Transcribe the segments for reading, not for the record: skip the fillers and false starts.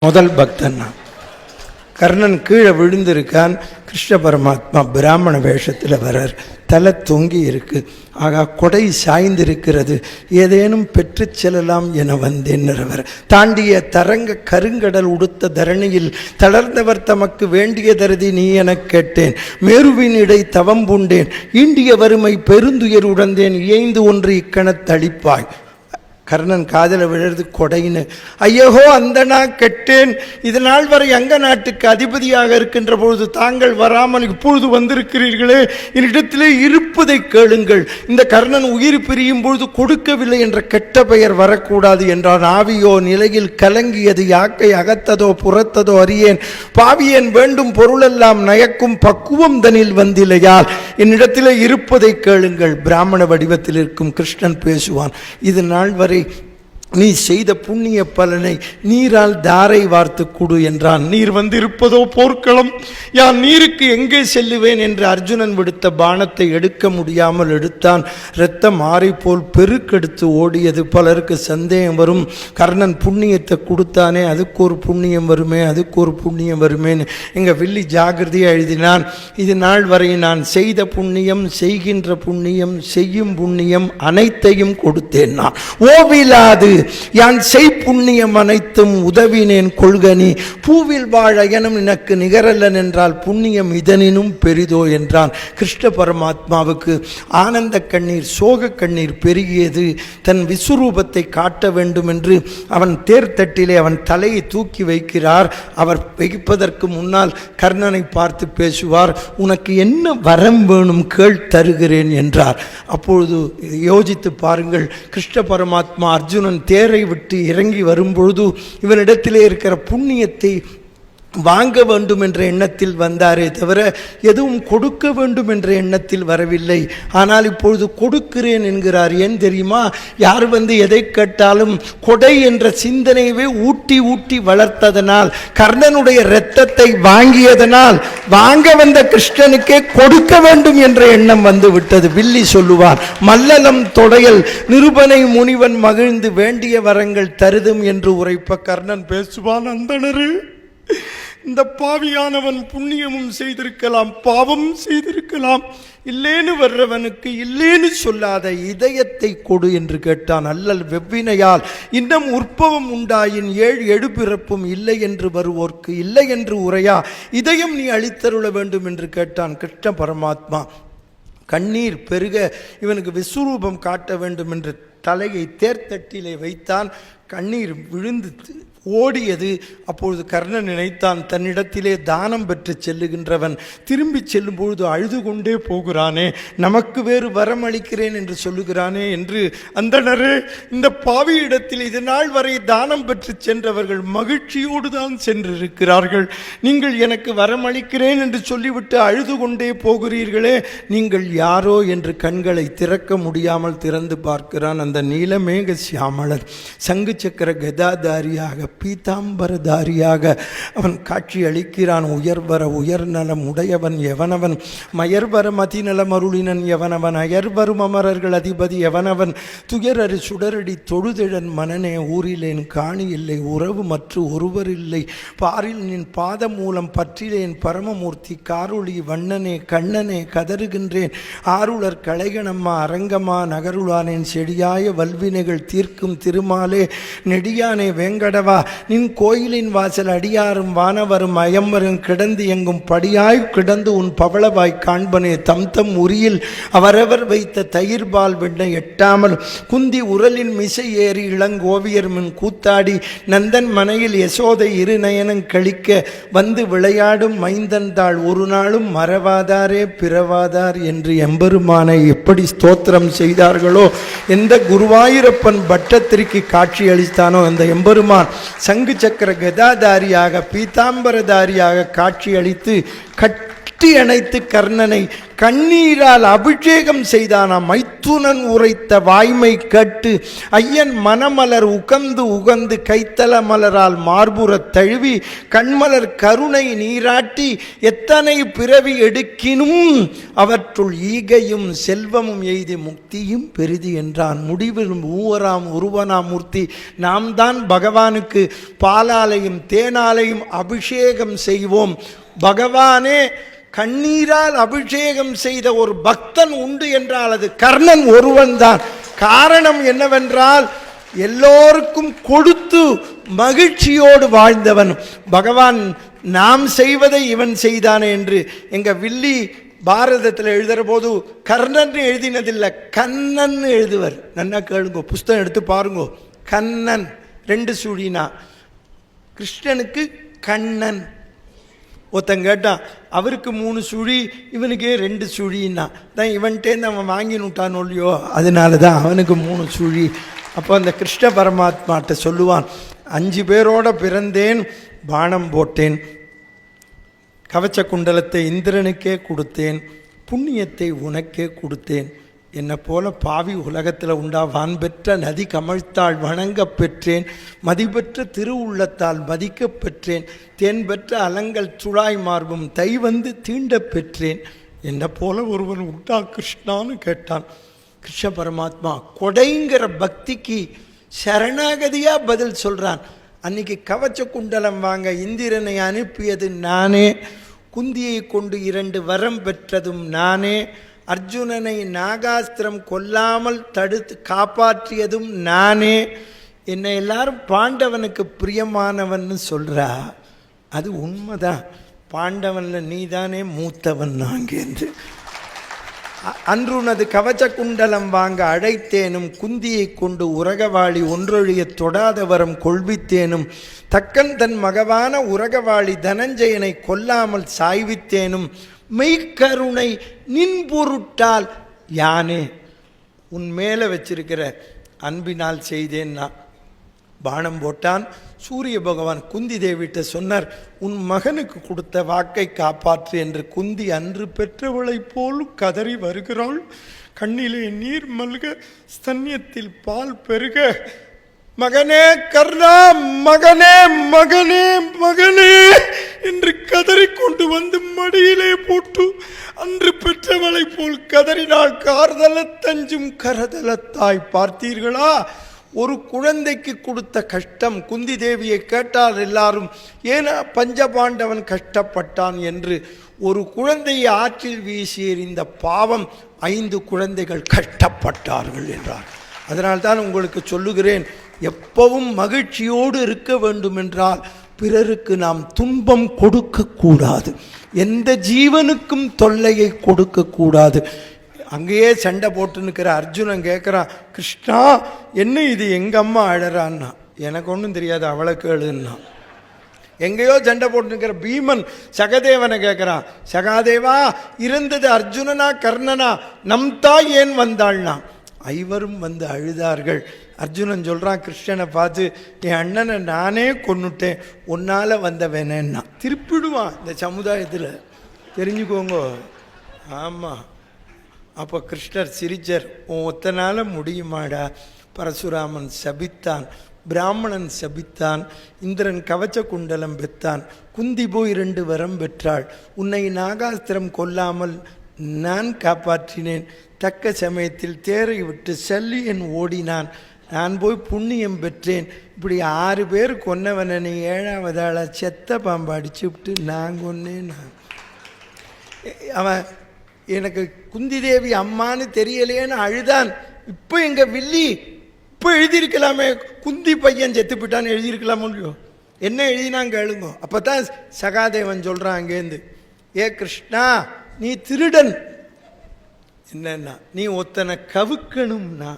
முதல் பக்தன் கர்ணன் கீழே விழுந்திருக்கான். கிருஷ்ண பரமாத்மா பிராமண வேஷத்தில் வரார். தலை தொங்கி இருக்கு. ஆகா, கொடை சாய்ந்திருக்கிறது, ஏதேனும் பெற்று செல்லலாம் என வந்தேன்னுறவர். தாண்டிய தரங்க கருங்கடல் உடுத்த தரணியில் தளர்ந்தவர் தமக்கு வேண்டிய தருதி நீ எனக் கேட்டேன். மேருவின் இடை தவம் பூண்டேன், ஈண்டிய வறுமை பெருந்துயர் உடந்தேன், இயைந்து ஒன்று இக்கணத்தளிப்பாய். கர்ணன் காதல விழுறது கொடைன்னு. ஐயகோ அந்த நான் கெட்டேன், இது நாள் வரை அங்க நாட்டுக்கு அதிபதியாக இருக்கின்ற பொழுது தாங்கள் வராமல் இப்பொழுது வந்திருக்கிறீர்களே, என்னிடத்திலே இருப்பதை கேளுங்கள். இந்த கர்ணன் உயிர் பிரியும் பொழுது கொடுக்கவில்லை என்ற கெட்ட பெயர் வரக்கூடாது என்றான். ஆவியோ நிலையில் கலங்கியது, யாக்கை அகத்ததோ புறத்ததோ அறியேன், பாவியன் வேண்டும் பொருளெல்லாம் நயக்கும் பக்குவம் தனில் வந்தில்லையால் என்னிடத்திலே இருப்பதை கேளுங்கள். பிராமண வடிவத்தில் இருக்கும் கிருஷ்ணன் பேசுவான். இது நாள் வரை நீ செய்த புண்ணிய பலனை நீரால் தாரை வார்த்து கொடு என்றான். நீர் வந்திருப்பதோ போர்க்களம், யான் நீருக்கு எங்கே செல்லுவேன் என்று அர்ஜுனன் விடுத்த பானத்தை எடுக்க முடியாமல் எடுத்தான். இரத்தம் ஆறை போல் பெருக்கெடுத்து ஓடியது. பலருக்கு சந்தேகம் வரும், கர்ணன் புண்ணியத்தை கொடுத்தானே, அதுக்கு ஒரு புண்ணியம் வருமே, அதுக்கு ஒரு புண்ணியம் வருமேன்னு. எங்கள் வில்லி ஜாகிரதையாக எழுதினான். இது நாள் வரை நான் செய்த புண்ணியம், செய்கின்ற புண்ணியம், செய்யும் புண்ணியம் அனைத்தையும் கொடுத்தேன். நான் ஓவிலாது யான் செய் புண்ணியம் அனைத்தும் உதவினேன் கொள்கனி, பூவில் வாழ எனும் எனக்கு நிகரல்லன் என்றால் புண்ணியம் இதனினும் பெரிதோ என்றான். கிருஷ்ண பரமாத்மாவுக்கு ஆனந்த கண்ணீர், சோக கண்ணீர் பெருகியது. தன் விஸ்வரூபத்தை காட்ட வேண்டும் என்று அவன் தேர்தட்டிலே அவன் தலையை தூக்கி வைக்கிறார். அவர் வைப்பதற்கு முன்னால் கர்ணனை பார்த்து பேசுவார். உனக்கு என்ன வரம் வேணும் கேள், தருகிறேன் என்றார். அப்பொழுது யோசித்து பாருங்கள், கிருஷ்ண பரமாத்மா அர்ஜுனன் தேரை விட்டு இறங்கி வரும்பொழுது இவனிடத்திலே இருக்கிற புண்ணியத்தை வாங்க வேண்டும் என்ற எண்ணத்தில் வந்தாரே தவிர எதுவும் கொடுக்க வேண்டும் என்ற எண்ணத்தில் வரவில்லை. ஆனால் இப்பொழுது கொடுக்கிறேன் என்கிறார். ஏன் தெரியுமா? யார் வந்து எதை கேட்டாலும் கொடை என்ற சிந்தனையவே ஊட்டி ஊட்டி வளர்த்ததனால், கர்ணனுடைய இரத்தத்தை வாங்கியதனால், வாங்க வந்த கிருஷ்ணனுக்கே கொடுக்க வேண்டும் என்ற எண்ணம் வந்து விட்டது. வில்லி சொல்லுவார், மல்லலம் தொடையல் நிருபனை முனிவன் மகிழ்ந்து வேண்டிய வரங்கள் தருதும் என்று உரைப்ப கர்ணன் பேசுவான். அந்தணரு, இந்த பாவியானவன் புண்ணியமும் செய்திருக்கலாம், பாவம் செய்திருக்கலாம், இல்லேன்னு வர்றவனுக்கு இல்லேன்னு சொல்லாத இதயத்தை கொடு என்று கேட்டான். அல்லல் வெவ்வினையால் இன்னும் உற்பவம் உண்டாயின் ஏழு எடுபிறப்பும் இல்லை என்று வருவோர்க்கு இல்லை என்று உரையா இதயம் நீ அளித்தருள வேண்டும் என்று கேட்டான். கிருஷ்ண பரமாத்மா கண்ணீர் பெருக இவனுக்கு விஸ்வரூபம் காட்ட வேண்டும் என்று தலையை தேர்தட்டிலே வைத்தான். கண்ணீர் விழுந்து ஓடியது. அப்பொழுது கர்ணன் நினைத்தான், தன்னிடத்திலே தானம் பெற்று செல்லுகின்றவன் திரும்பி செல்லும் பொழுது அழுது கொண்டே போகிறானே, நமக்கு வேறு வரம் அளிக்கிறேன் என்று சொல்லுகிறானே என்று. அந்தணரே, இந்த பாவியிடத்தில் இது நாள் வரை தானம் பெற்று சென்றவர்கள் மகிழ்ச்சியோடு தான் சென்றிருக்கிறார்கள். நீங்கள் எனக்கு வரம் அளிக்கிறேன் என்று சொல்லிவிட்டு அழுது கொண்டே போகிறீர்களே, நீங்கள் யாரோ என்று கண்களை திறக்க முடியாமல் திறந்து பார்க்கிறான். அந்த நீலமேக சியாமளர் சங்கு சக்கர கதாதாரியாக பீதாம்பரதாரியாக அவன் காட்சி அளிக்கிறான். உயர்வர உயர்நலம் உடையவன் எவனவன், மயர்வர மதிநலம் அருளினன் எவனவன், அயர்வரும் அமரர்கள் அதிபதி எவனவன், துயரறு சுடரடி தொழுதெழன் மனனே, ஊரிலேன் காணி இல்லை உறவு மற்ற ஒருவர் இல்லை, பாரில் நின் பாதம் மூலம் பற்றிலேன் பரமமூர்த்தி, காரொளி வண்ணனே கண்ணனே கதறுகின்றேன், ஆருளர் கலைகணம்மா அரங்கமா நகருளானேன், செடியாய வல்வினைகள் தீர்க்கும் திருமாலே நெடியானே வேங்கடவா, நின் கோயிலின் வாசல் அடியாரும் வானவரும் அயம்பரும் கிடந்து எங்கும் படியாய் கிடந்து உன் பவளவாய் காண்பனே, தம் தம் உரியில் அவரவர் வைத்த தயிர்பால் வெண்ணை எட்டாமல் குந்தி உரலின் மிசை ஏறி இளங்கோவியர் மின் கூத்தாடி நந்தன் மனையில் யசோதை இரு நயனம் கழிக்க வந்து விளையாடும் மைந்தன் தாள் ஒரு நாளும் மறவாதாரே பிறவாதார் என்று எம்பெருமானை எப்படி ஸ்தோத்திரம் செய்தார்களோ, எந்த குருவாயூரப்பன் பட்டத்திற்கு காட்சி அளித்தானோ அந்த எம்பெருமான் சங்கு சக்கர கதாதாரியாக பீதாம்பரதாரியாக காட்சி அளித்து கட்டி அணைத்து கர்ணனை கண்ணீரால் அபிஷேகம் செய்தானாம். மைத்துனன் உரைத்த வாய்மை கட்டு ஐயன் மனமலர் உகந்து உகந்து கைத்தல மலரால் மார்புறத் தழுவி கண்மலர் கருணை நீராட்டி எத்தனை பிறவி எடுக்கினும் அவற்றுள் ஈகையும் செல்வமும் எய்தி முக்தியும் பெரிதி என்றான். முடிவில் மூவராம் உருவனாம் மூர்த்தி நாம் தான் பகவானுக்கு பாலாலையும் தேனாலையும் அபிஷேகம் செய்வோம். பகவானே கண்ணீரால் அபிஷேகம் செய்த ஒரு பக்தன் உண்டு என்றால் அது கர்ணன் ஒருவன் தான். காரணம் என்னவென்றால் எல்லோருக்கும் கொடுத்து மகிழ்ச்சியோடு வாழ்ந்தவன். பகவான் நாம் செய்வதை இவன் செய்தானே என்று எங்க வில்லி பாரதத்தில் எழுதுகிற போது கர்ணன் எழுதினதில்லை, கண்ணன் எழுதுவர். நல்லா கேளுங்க, புஸ்தகம் எடுத்து பாருங்க. கண்ணன் 2 சுழினா, கிருஷ்ணனுக்கு கண்ணன். ஒருத்தன் கேட்டான், அவருக்கு 3 சுழி இவனுக்கே 2 சுழின்னா தான் இவன்கிட்டேருந்து அவன் வாங்கினுட்டான் இல்லையோ, அதனால தான் அவனுக்கு 3 சுழி. அப்போ அந்த கிருஷ்ண பரமாத்மாட்ட சொல்லுவான், 5 பேரோட பிறந்தேன், பானம் போட்டேன், கவச்ச குண்டலத்தை இந்திரனுக்கே கொடுத்தேன், புண்ணியத்தை உனக்கே கொடுத்தேன், என்னை போல பாவி உலகத்தில் உண்டா, வான் பெற்ற நதி கமழ்த்தாள் வணங்க பெற்றேன், மதிபெற்ற திருவுள்ளத்தால் மதிக்க பெற்றேன், தேன் பெற்ற அலங்கள் சுழாய் மார்பும் தை வந்து தீண்ட பெற்றேன், என்னை போல ஒருவன் உண்டா கிருஷ்ணான்னு கேட்டான். கிருஷ்ண பரமாத்மா கொடைங்கிற பக்திக்கு சரணாகதியாக பதில் சொல்கிறான். அன்னைக்கு கவச்ச குண்டலம் வாங்க இந்திரனை அனுப்பியது நானே, குந்தியை கொண்டு 2 வரம் பெற்றதும் நானே, அர்ஜுனனை நாகாஸ்திரம் கொல்லாமல் தடுத்து காப்பாற்றியதும் நானே. என்னை எல்லாரும் பாண்டவனுக்கு பிரியமானவன்னு சொல்கிறா, அது உண்மைதான். பாண்டவனில் நீ தானே மூத்தவன். நாங்கேந்து அன்று உனது கவச்ச குண்டலம் வாங்க அழைத்தேனும், குந்தியை கொண்டு உரகவாளி ஒன்றொழிய தொடாத வரம் கொள்வித்தேனும், தக்கன் தன் மகவான உரகவாளி தனஞ்சயனை கொல்லாமல் சாய்வித்தேனும், மெய்க்கருணை நின் பொருட்டால் யானே. உன் மேலே வச்சிருக்கிற அன்பினால் செய்தேன்னா. பானம் போட்டான். சூரிய பகவான் குந்தி தேவிட்ட சொன்னார், உன் மகனுக்கு கொடுத்த வாக்கை காப்பாற்று என்று. குந்தி அன்று பெற்றவளைப் போல் கதறி வருகிறாள். கண்ணிலே நீர் மல்க, ஸ்தன்யத்தில் பால் பெருக, மகனே கர்ணா, மகனே மகனே மகனே என்று கதறிக்கொண்டு வந்து மடியிலே போட்டு அன்று பெற்றவளை போல் கதறினாள். கார்தலத்தஞ்சும் கரதலத்தாய். பார்த்தீர்களா, ஒரு குழந்தைக்கு கொடுத்த கஷ்டம். குந்தி தேவியை கேட்டால் எல்லாரும் ஏன்னா பஞ்சபாண்டவன் கஷ்டப்பட்டான் என்று. ஒரு குழந்தையை ஆற்றில் வீசி எறிந்த பாவம் 5 குழந்தைகள் கஷ்டப்பட்டார்கள் என்றார். அதனால்தான் உங்களுக்கு சொல்லுகிறேன், எப்பவும் மகிழ்ச்சியோடு இருக்க வேண்டும் என்றால் பிறருக்கு நாம் துன்பம் கொடுக்கக்கூடாது, எந்த ஜீவனுக்கும் தொல்லையை கொடுக்கக்கூடாது. அங்கேயே சண்டை போட்டுன்னுக்கிற அர்ஜுனன் கேட்குறான், கிருஷ்ணா என்ன இது, எங்கள் அம்மா அழறான்னா. எனக்கு ஒன்றும் தெரியாது, அவளை கேளுன்னா. எங்கேயோ சண்டை போட்டுன்னுக்கிற பீமன் சகதேவனை கேட்குறான், சகாதேவா இருந்தது அர்ஜுனனா கர்ணனா, நம் தாய் ஏன் வந்தாள்னா. 5 வந்து அழுதார்கள். அர்ஜுனன் சொல்கிறான் கிருஷ்ணனை பார்த்து, என் அண்ணனை நானே கொன்னுட்டேன், உன்னால் வந்தவனேன்னா. திருப்பிடுவான் இந்த சமுதாயத்தில், தெரிஞ்சுக்கோங்க. ஆமாம். அப்போ கிருஷ்ணர் சிரிச்சர், உன் ஒத்தனால முடியுமாடா. பரசுராமன் சபித்தான், பிராமணன் சபித்தான், இந்திரன் கவச்ச குண்டலம் பெற்றான், குந்தி போய் 2 வரம் பெற்றாள், உன்னை நாகாஸ்திரம் கொல்லாமல் நான் காப்பாற்றினேன், தக்க சமயத்தில் தேரை விட்டு சல்லியன் ஓடினான், நான் போய் புண்ணியம் பெற்றேன். இப்படி 6 பேர் கொன்னவனை நீ 7வது ஆளாக செத்த பாம்பு அடிச்சு விட்டு நான் கொன்னேன். அவன் எனக்கு குந்தி தேவி அம்மானு தெரியலையேன்னு அழுதான். இப்போ எங்கள் வில்லி இப்போ எழுதியிருக்கலாமே, குந்தி பையன் செத்து போயிட்டான்னு எழுதியிருக்கலாமோ இல்லையோ. என்ன எழுதினாங்க கேளுங்க. அப்போ தான் சகாதேவன் சொல்கிறான் அங்கேருந்து, ஏ கிருஷ்ணா நீ திருடன். என்னன்னா நீ ஒத்தனை கவுக்கணும்னா,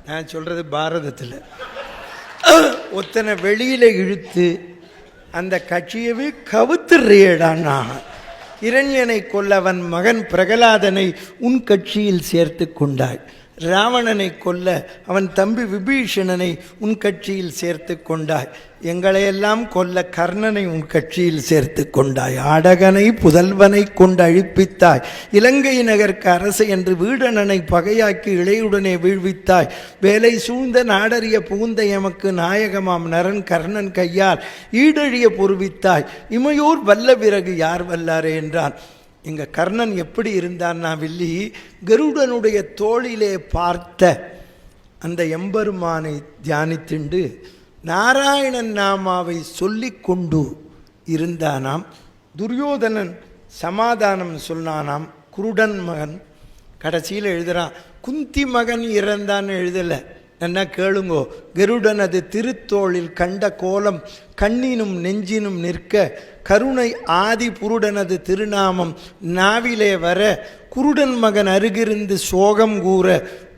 நான் சொல்கிறது பாரதத்தில், ஒத்தனை வெளியில் இழுத்து அந்த கட்சியவே கவுத்துறியடான்னா. இரண்யனை கொல்லவன் மகன் பிரகலாதனை உன் கட்சியில் சேர்த்து கொண்டாய். ராவணனை கொல்ல அவன் தம்பி விபீஷணனை உன் கட்சியில் சேர்த்து கொண்டாய். எங்களையெல்லாம் கொல்ல கர்ணனை உன் கட்சியில் சேர்த்து கொண்டாய். ஆடகனை புதல்வனை கொண்டு அழிப்பித்தாய். இலங்கை நகர்க்கு அரசு என்று வீடணனை பகையாக்கி இளையுடனே வீழ்வித்தாய். வேலை சூழ்ந்த நாடறிய புகுந்த எமக்கு நாயகமாம் நரன் கர்ணன் கையால் ஈடழிய பொறுவித்தாய். இமையோர் வல்ல பிறகு யார் வல்லாரே என்றான். இங்கே கர்ணன் எப்படி இருந்தான்னா வில்லி, கருடனுடைய தோளிலே பார்த்த அந்த எம்பெருமானை தியானித்துண்டு நாராயணன் நாமாவை சொல்லி கொண்டு இருந்தானாம். துரியோதனன் சமாதானம் சொன்னானாம். குருடன் மகன் கடைசியில் எழுதுகிறான், குந்தி மகன் இறந்தான்னு எழுதலை. என்ன கேளுங்கோ, கருடனது திருத்தோளில் கண்ட கோலம் கண்ணினும் நெஞ்சினும் நிற்க கருணை ஆதி புருடனது திருநாமம் நாவிலே வர குருடன் மகன் அருகிருந்து சோகம் கூற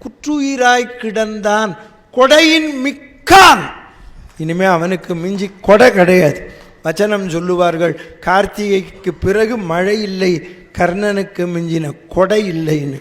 குற்றுயிராய் கிடந்தான் கொடையின் மிக்கான். இனிமே அவனுக்கு மிஞ்சி கொடை கிடையாது. வச்சனம் சொல்லுவார்கள், கார்த்திகைக்கு பிறகு மழை இல்லை, கர்ணனுக்கு மிஞ்சின கொடை இல்லைன்னு.